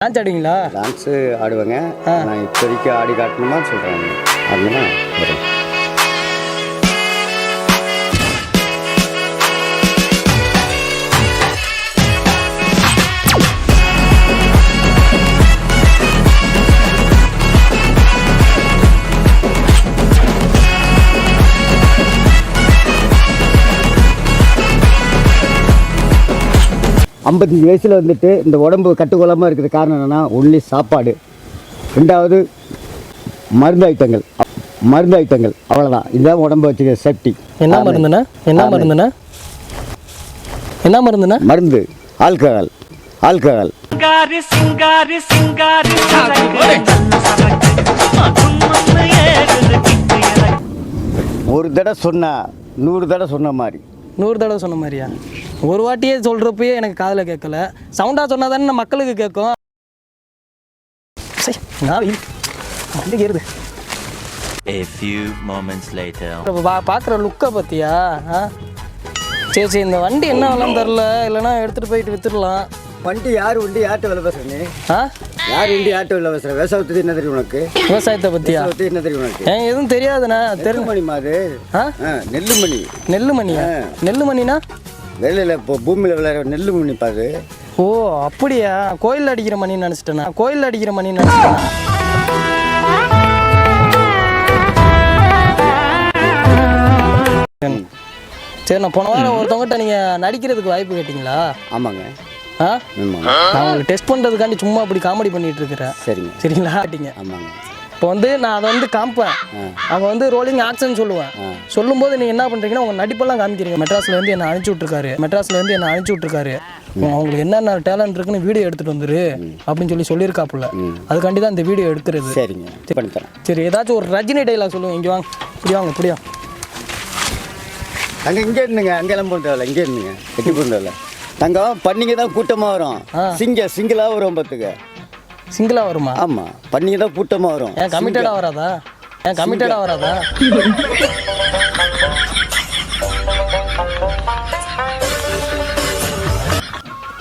Dance ஆடுவீங்களா? Dance ஆடுவேங்க. நான் இப்போதைக்கு ஆடி காட்டணுமா சொல்கிறாங்க. அதுனா வரும். ஐம்பத்தஞ்சு வயசில் வந்துட்டு இந்த உடம்பு கட்டுக்கோலமாக இருக்கிறது காரணம் என்னென்னா ஒன்லி சாப்பாடு, ரெண்டாவது மருந்து ஐட்டங்கள் அவ்வளோதான். இதுதான் உடம்பு வச்சுக்க சேஃப்டி. என்ன மருந்துண்ணா? மருந்து ஆல்கஹால். ஒரு தடவை சொன்னா 100 தடவை சொன்ன மாதிரி. 100 தடவை சொன்ன மாதிரியா? ஒரு வாட்டியே சொல்கிறப்பயே எனக்கு காதில் கேட்கல. சவுண்டாக சொன்னால் தானே மக்களுக்கு கேட்கும். ஏறுது. பார்க்குற லுக்கை பற்றியா? சரி இந்த வண்டி என்ன விலைன்னு தெரில, இல்லைன்னா எடுத்துகிட்டு போயிட்டு விற்றுடலாம். வண்டி யார் வண்டி யார்கிட்ட வேலை பேசுறேன்? யார் வண்டி யார்கிட்ட வேலை பேசுகிறேன்? விவசாயத்தை என்ன தெரியும் உனக்கு? விவசாயத்தை பற்றியா என்ன தெரியும் உனக்கு? எதுவும் தெரியாதுண்ணா. நெல்லுமணிமா அது? நெல்லுமணியா? நெல்லுமணினா வெளியில் இப்போ பூமியில் விளையாட நெல்லுமணி பாரு. ஓ அப்படியா? கோயில் அடிக்கிற மணின்னு நினச்சிட்டேண்ணா. சரி, நான் போன வாரம் ஒருத்தவங்ககிட்ட நீங்கள் நடிக்கிறதுக்கு வாய்ப்பு கேட்டிங்களா? ஆமாங்க. நான் உங்களுக்கு டெஸ்ட் பண்ணுறதுக்காண்டி சும்மா அப்படி காமெடி பண்ணிகிட்டு இருக்கிறேன். சரிங்களா? கேட்டிங்க. ஆமாங்க. இப்போ நான் அதை காமிப்பேன். அவங்க ரோலிங் ஆக்ஷன் சொல்லுவேன். சொல்லும்போது நீங்கள் என்ன பண்ணுறீங்கன்னா உங்கள் நடிப்பெல்லாம் காமிக்கிறீங்க. மெட்ராஸ்லேருந்து என்னை அனுப்பிச்சி விட்ருக்காரு. அவங்களுக்கு என்னென்ன டேலண்ட் இருக்குன்னு வீடியோ எடுத்துகிட்டு வந்துரு அப்படின்னு சொல்லியிருக்காப்புல. அதுக்காண்டி தான் இந்த வீடியோ எடுக்கிறது. சரிங்க. சரி, ஏதாச்சும் ஒரு ரஜினி டைலாக் சொல்லுங்கள். இங்கே வாங்க, இப்படியா அங்கே இங்கே இருந்துங்க. அங்கெல்லாம் போகிறதில்ல, இங்கே இருந்துங்க. கட்டி போகிறதில்ல. தங்கம் பண்ணிங்க தான் கூட்டமாக வரும். சிங்கிளாக வரும். பார்த்துக்க, சிங்கிளா வருமா? ஆமாம், பண்ணிங்க தான் கூட்டமாக வரும். கமிட்டடாக வராதா?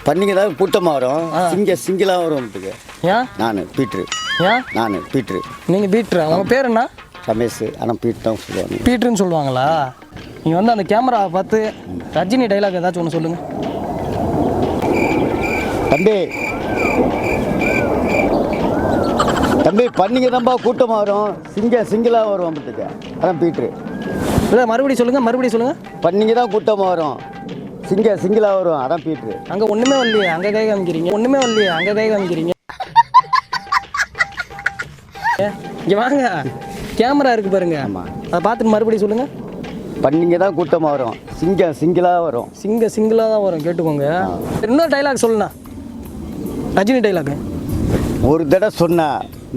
பண்ணிங்க தான் கூட்டமாக வரும். சிங்கிளாக வரும். ஏன்? நான் பீட்ரு. நீங்கள் பீட்ரு? அவங்க பேர் என்ன? ரமேஷ். ஆனால் பீட்ரு தான் சொல்லுவாங்க. பீட்ருன்னு சொல்லுவாங்களா? நீங்கள் அந்த கேமராவை பார்த்து ரஜினி டைலாக் ஏதாச்சும் ஒன்று சொல்லுங்கள். தம்பி பண்ணிங்க தான்ப்பா கூட்டமாக வரும். சிங்கிளாக வரும். பார்த்துக்க, அதான் பீட்ரு. இல்லை, மறுபடியும் சொல்லுங்கள். பண்ணிங்க தான் கூட்டமாக வரும். சிங்கிளாக வரும். அதான் பீட்ரு. அங்கே ஒன்றுமே வரலையே, அங்கே கை காமிக்கிறீங்க. இங்கே வாங்க, கேமரா இருக்குது பாருங்க. ஆமாம், அதை பார்த்துட்டு மறுபடியும் சொல்லுங்கள். பண்ணிங்க தான் கூட்டமாக வரும். சிங்கிளாக வரும். சிங்கிளாக தான் வரும். கேட்டுக்கோங்க. இன்னொரு டைலாக் சொல்லுண்ணா, ரஜினி டைலாக். ஒரு தடவை சொன்னா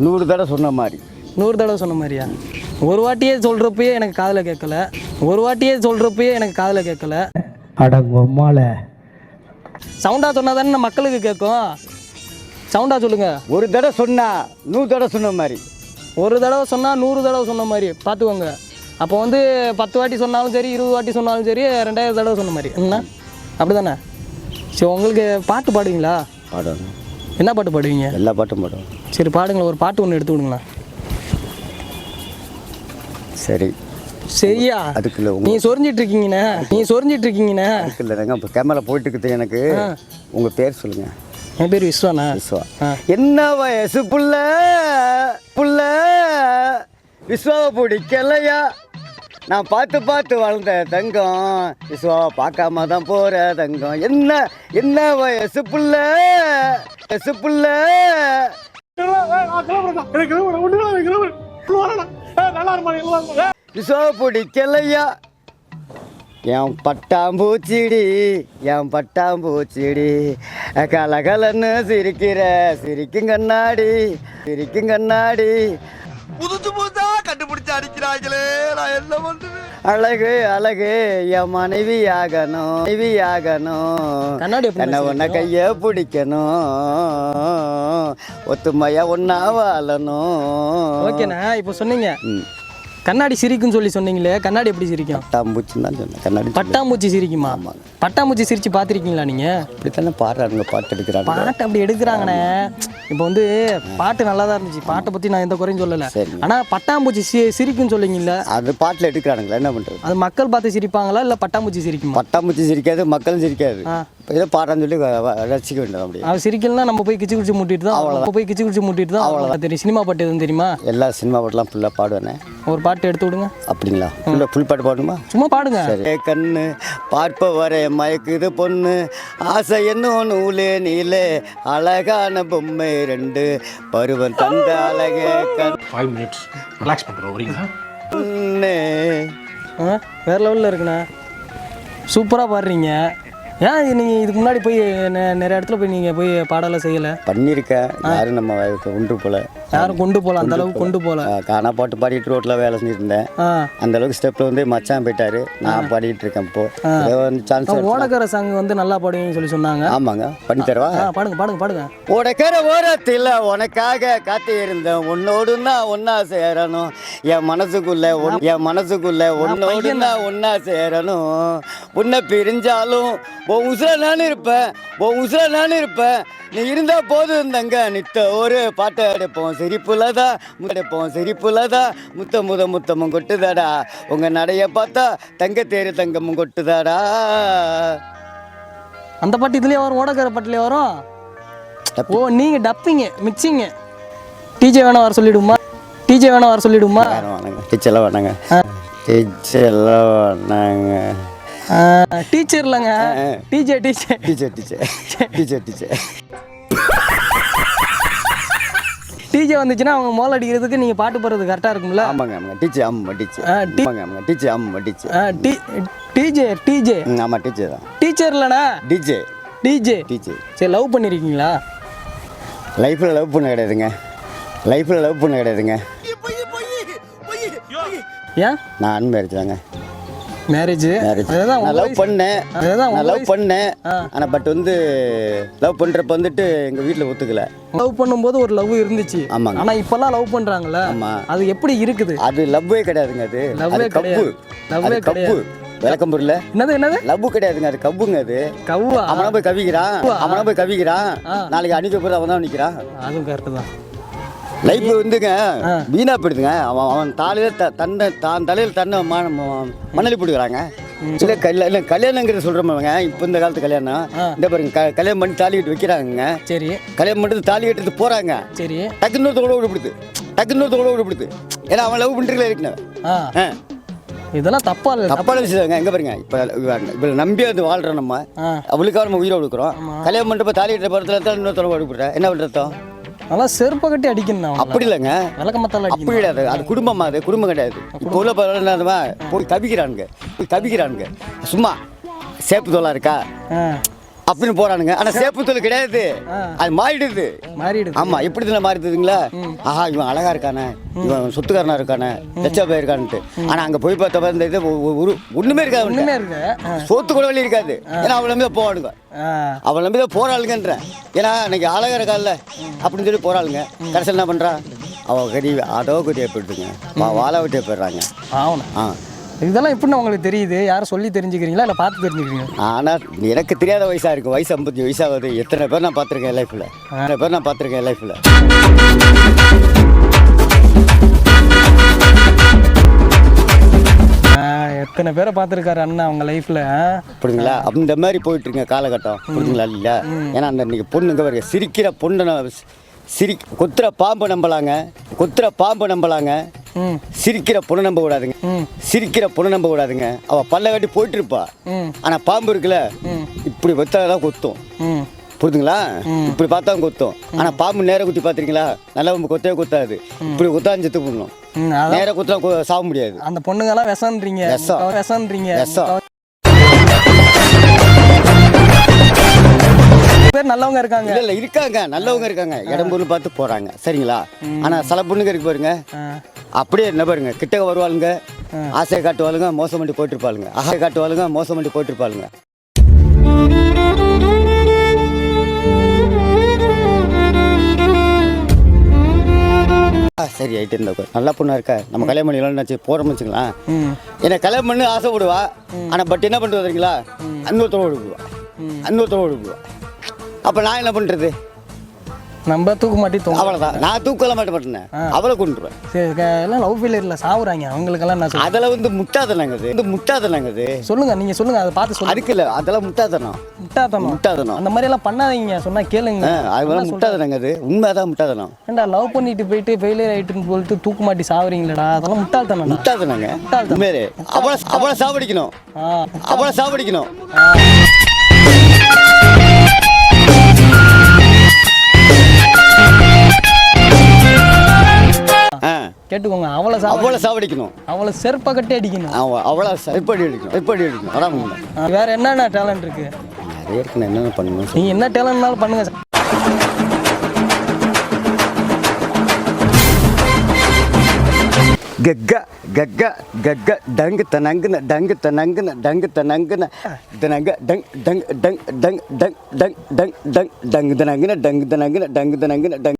100 தடவை சொன்ன மாதிரி. 100 தடவை சொன்ன மாதிரியா? ஒரு வாட்டியே சொல்கிறப்பயே எனக்கு காதில் கேட்கல. அடங்கம்மால சவுண்டாக சொன்னால் தானே மக்களுக்கு கேட்கும். சவுண்டாக சொல்லுங்கள். ஒரு தடவை சொன்னா 100 தடவை சொன்ன மாதிரி. ஒரு தடவை சொன்னால் 100 தடவை சொன்ன மாதிரி பார்த்துக்கோங்க. அப்போ 10 வாட்டி சொன்னாலும் சரி, 20 வாட்டி சொன்னாலும் சரி, 2000 தடவை சொன்ன மாதிரி. என்ன அப்படி தானே? சரி, உங்களுக்கு பாட்டு பாடுவீங்களா? பாடுவாங்க. என்ன பாட்டு பாடுவீங்க? எல்லா பாட்டும் பாடுவோம். சரி, பாடுங்களேன். ஒரு பாட்டு ஒன்று எடுத்து விடுங்களா? சரியா? அதுக்குள்ள நீ சொரிஞ்சிட்டு இருக்கீங்கண்ணே. அதுக்குள்ள இப்போ கேமரா போயிட்டு இருக்குது. எனக்கு உங்கள் பேர் சொல்லுங்கள். என் பேர் விஸ்வாண்ணா. என்ன வயசு புள்ள விஸ்வாவை பிடிக்கலையா? நான் பார்த்து வளர்ந்த தங்கம், விஸ்வாவை பார்க்காம தான் போகிற தங்கம். என்ன வயசு புள்ள விஸ்வாவை பிடிக்கலையா? என் பட்டாம்பூச்சிடி கலகலன்னு சிரிக்கும் கண்ணாடி புதுசா கண்டுபிடிச்சு அடிக்கிறாங்களே. நான் என்ன பண்றேன்? அழகு என் மனைவியாகணும். கண்ணவன கைய பிடிக்கணும். ஒத்துமையா ஒன்னா வாழணும். ஓகேண்ணா, இப்போ சொன்னீங்க கண்ணாடி சிரிக்குன்னு சொல்லி சொன்னீங்களே, கண்ணாடி எப்படி சிரிக்கும்? பட்டாம்பூச்சின்னு தான் சொன்னேன். கண்ணாடி பட்டாம்பூச்சி சிரிக்குமா? பட்டாம்பூச்சி சிரிச்சு பார்த்துருக்கீங்களா நீங்கள்? இப்படித்தானே பாடுறாங்க, பாட்டு எடுக்கிறாங்க. பாட்டு அப்படி எடுக்கிறாங்கண்ணே. இப்போ வந்து பாட்டு நல்லா தான் இருந்துச்சு, பாட்டை பற்றி நான் எந்த குறையும் சொல்லலை. ஆனால் பட்டாம்பூச்சி சிரிக்குன்னு சொல்லிங்கல்ல, அது பாட்டில் எடுக்கிறானுங்களா, என்ன பண்ணுறது? அது மக்கள் பார்த்து சிரிப்பாங்களா இல்லை பட்டாம்பூச்சி சிரிக்குமா? பட்டாம்பூச்சி சிரிக்காது, மக்களும் சிரிக்காது. ஏதோ பாடுறான்னு சொல்லி ரசிக்க வேண்டியது. அப்படி அது சிரிக்கலன்னா நம்ம போய் கிச்சு குச்சி மூட்டிட்டு தான் அவ்வளோ போய் கிச்சு குச்சி மூட்டிட்டு தான் அவ்வளோ தெரியும். சினிமா பாட்டு எதுவும் தெரியுமா? எல்லா சினிமா பாட்டுலாம் ஃபுல்லாக பாடுவேனே. ஒரு பாட்டு எடுத்து விடுங்க. அப்படிங்களா? ஃபுல் பாட்டு பாடணுமா? சும்மா பாடுங்க. சரி. கண்ணு பார்ப்ப வர மயக்குது பொண்ணு, ஆசை என்ன நூலே நீலே, அழகான பொம்மை ரெண்டு, பருவம் தந்த அழகே கண். 5 minutes ரிலாக்ஸ் பண்ணுறோம் வரீங்களா? வேற லெவலில் இருக்குண்ணா, சூப்பராக பாடுறீங்க. ஏன் நீங்கள் இதுக்கு முன்னாடி போய் நிறைய இடத்துல போய் நீங்கள் போய் பாடலாம் செய்யலை? பண்ணியிருக்கேன். யாரும் நம்ம கொண்டு போகல, யாரும் கொண்டு போகல, அந்த அளவுக்கு கொண்டு போகல. காணா பாட்டு பாடிட்டு ரோட்டில் வேலை செஞ்சுருந்தேன். அந்த அளவுக்கு ஸ்டெப்பில் வந்து மச்சான் போயிட்டாரு, நான் பாடிட்டு இருக்கேன். இப்போ வந்து சான்ஸ். ஓடக்கரை சாங் வந்து நல்லா பாடுவீங்கன்னு சொல்லி சொன்னாங்க. ஆமாங்க, பண்ணி தரவா? பாடுங்க பாடுங்க பாடுங்க. ஓடக்கரை ஓரத்தில் உனக்காக காத்து இருந்தேன், உன்னோடுன்னா ஒன்னா சேரணும், என் மனசுக்குள்ள உன்னோடுன்னா ஒன்னா சேரணும், உன்னை பிரிஞ்சாலும் உன் உசுர நானும் இருப்பேன், நீ இருந்தா போதும் தங்க, நித்த ஒரு பாட்டை எடுப்போம் சிரிப்புலதான் முத்தமும் கொட்டுதாடா, உங்க நடைய பார்த்தா தங்க தேரு தங்கமும் கொட்டுதாடா. அந்த பாட்டு இதுலயே வரும், ஓடக்கரை பாட்டுலயே வரும். ஓ, நீங்க டப்பிங்க மிக்சிங்க. டிஜே வேணா வர சொல்லிடுமா? டீச்சர்லாம் வேணாங்க. டீச்சர் இல்லைங்க, டீச்சர். டிஜே வந்துச்சுன்னா அவங்க மோல் அடிக்கிறதுக்கு நீங்கள் பாட்டு போடுறது கரெக்டாக இருக்கும்ல? ஆமாங்க. டீச்சர் ஆமாம், டீச்சர் தான். டீச்சர் இல்லைண்ணா, டிஜே. சரி, லவ் பண்ணியிருக்கீங்களா? லைஃப்பில் லவ் பண்ண கிடையாதுங்க. ஏன்? நான் அன்மேரேஜ் தாங்க. மேரேஜ் நான் லவ் பண்ணேன். ஆனால் பட் வந்து லவ் பண்ணுறப்ப வந்துட்டு எங்கள் வீட்டில் ஒத்துக்கல. லவ் பண்ணும்போது ஒரு லவ் இருந்துச்சு. ஆமாங்க. ஆனால் இப்போல்லாம் லவ் பண்ணுறாங்கல்ல, அது எப்படி இருக்குது? அது லவ்வே கிடையாதுங்க. அது கப்பு விளக்கம் புரியல. என்னது லவ் கிடையாதுங்க, அது கவ்வுங்க. அது கவ்வா? அவனை போய் கவிக்கிறான், நாளைக்கு அன்னைக்கு போய் அவன் தான் நிற்கிறான். அதுவும் கரெக்டு தான். லைஃப் வந்துங்க வீணா போயிடுதுங்க. அவன் தான் தலையில் தன்னை மணலி போட்டுக்கிறாங்க. இல்லை கல்யாணங்கிறது சொல்கிறோமாங்க. இப்போ இந்த காலத்து கல்யாணம் இந்த பாருங்க, கல்யாணம் பண்ணி தாலி கட்டி வைக்கிறாங்க. சரி, கல்யாணம் பண்ணிட்டு தாலி கட்டுறது போகிறாங்க. சரி, டக்குன்னு கூட விடுபடுது. ஏன்னா அவன் லவ் பண்ணுறதுல இருக்கணும். இதெல்லாம் தப்பான விஷயம். எங்க பாருங்க, இப்போ நம்பி அது வாழ்றோம். நம்ம அவளுக்காக நம்ம உயிரை கொடுக்குறோம். கல்யாணம் பண்ணிட்டு தாலி கட்டுற படத்துல இன்னொருத்தவங்க விடுபடுறேன். என்ன பண்ணுறோம்? அதெல்லாம் செருப்பை கட்டி அடிக்கணும். அப்படி இல்லைங்க, விளக்கமத்தால அப்படி கிடையாது. அது குடும்பமா? அது குடும்பம் கிடையாது. இப்போ உள்ள போய் கவிக்கிறானுங்க. சும்மா சேப்பு தோலா இருக்கா அப்படின்னு போறானுங்க. ஆனா சேப்பு தோல் கிடையாது, அது மாறிடுது. ஆமா, எப்படி தானே மாறிடுதுங்களா? ஆஹா, இவன் அழகா இருக்கானே, இவன் சொத்துக்காரனா இருக்கானே, லட்சம் இருக்கான்ட்டு. ஆனா அங்க போய் பார்த்த இந்த இது ஒண்ணுமே இருக்காது, சொத்து கூட வழி இருக்காது. ஏன்னா அவளை நம்பி போவானுங்க, அவளை நம்பி தான் போறாளுங்கன்றேன். ஏன்னா இன்னைக்கு அழகா இருக்கால அப்படின்னு சொல்லி போறாளுங்க. கடைசியில் என்ன பண்றா? அவள் கறி அதோ கறியா போயிட்டுங்க, வாழை வெட்டியா போயிடுறாங்க. இதெல்லாம் எப்படின்னு உங்களுக்கு தெரியுது? யாரும் சொல்லி தெரிஞ்சுக்கிறீங்களா இல்லை பார்த்து தெரிஞ்சுக்கிறீங்க? ஆனால் எனக்கு தெரியாத வயசாக இருக்குது. வயசு 55 வயசாகுது. எத்தனை பேர் நான் பார்த்துருக்கேன் லைஃப்பில். எத்தனை பேரை பார்த்துருக்காரு அண்ணா அவங்க லைஃப்பில். புரியுங்களா? அந்த மாதிரி போயிட்டுருங்க காலகட்டம். புரியுங்களா? இல்லை, ஏன்னா அந்த இன்னைக்கு பொண்ணுங்க பாருங்க, சிரிக்கிற பொண்ணு கொத்துற பாம்பு நம்பலாங்க, சிரிக்கிற பொண்ணு நம்ப கூடாதுங்க. அவ பல்ல கட்டி போயிட்டு இருப்பா. ஆனா பாம்பு இருக்குல்ல, இப்படி வச்சாதான் கொத்தும். புரியுதுங்களா? இப்படி பார்த்தா கொத்தும். ஆனா பாம்பு நேர குத்தி பாத்திருக்கீங்களா? நல்லா கொத்தவே கொத்தாது. இப்படி கொத்தா செத்து போடணும். நேர குத்தா சாக முடியாது. அந்த பொண்ணுங்கெல்லாம் விஷன்றீங்க. பேர் நல்லவங்க இருக்காங்க. இல்ல இருக்காங்க, நல்லவங்க இருக்காங்க. இடம்பொருள் பார்த்து போறாங்க. சரிங்களா? ஆனா சில பொண்ணுங்க இருக்கு பாருங்க, அப்படியே என்ன பாருங்க, கிட்ட வருவாளுங்க, ஆசையை காட்டுவாளுங்க, மோசம் பண்ணி போயிட்டு இருப்பாளுங்க. சரி ஆகிட்டு இருந்தா நல்லா பொண்ணா இருக்கா நம்ம கல்யாணம் பண்ணிக்கலாம்னு போகிறோம்னு வச்சுக்கலாம். என்னை கல்யாணம் பண்ணி ஆசைப்படுவா. ஆனால் பட் என்ன பண்ணிட்டு வந்துறீங்களா இன்னொருத்தரோட விடுவா இன்னொருத்தரோட விடுவா. அப்போ நான் என்ன பண்ணுறது? நம்ம தூக்க மாட்டி அவ்வளோதான். நான் தூக்கலாம் மாட்டேன். அவளை கொண்டுருவேன். சரி எல்லாம் லவ் ஃபெயிலியரில் சாவுறாங்க அவங்களுக்கெல்லாம் நான் சொல்றேன். அதில் வந்து முட்டாதனங்க அது சொல்லுங்க நீங்கள் சொல்லுங்கள் அதை பார்த்து சொல்லுங்க. அதுக்கு இல்லை அதெல்லாம் முட்டாதனம் அந்த மாதிரி எல்லாம் பண்ணாதீங்க சொன்னா கேளுங்க. அதெல்லாம் முட்டாதனங்க அது உண்மைதான் முட்டாதனம். ஏண்டா லவ் பண்ணிட்டு போயிட்டு ஃபெயிலியர் ஆயிட்டுன்னு சொல்லிட்டு தூக்கு மாட்டி சாவுறீங்களடா அதெல்லாம் முட்டாதனங்க. உண்மையே அவளை சாவடிக்கணும். அவளை சாவடிக்கணும். கேட்டுக்கோங்க. அவளை சாவடிக்கணும். அவளை செருப்பை கட்டி அடிக்கணும். அவளை எப்படி அடிக்கணும் அதான் உண்மை. வேற என்னென்ன டேலண்ட் இருக்கு? நிறைய இருக்குன்னு என்னென்ன பண்ணணும். நீங்க என்ன டேலண்ட்னாலும் பண்ணுங்க. கக்க கக்க கக்க டங்கு தனங்குன டங்கு தனங்குன டங்கு தனங்குன தனங்க டங் டங் டங் டங் டங் டங் டங் டங் டங்கு தனங்குன டங்கு தனங்குன டங்கு தனங்குன டங்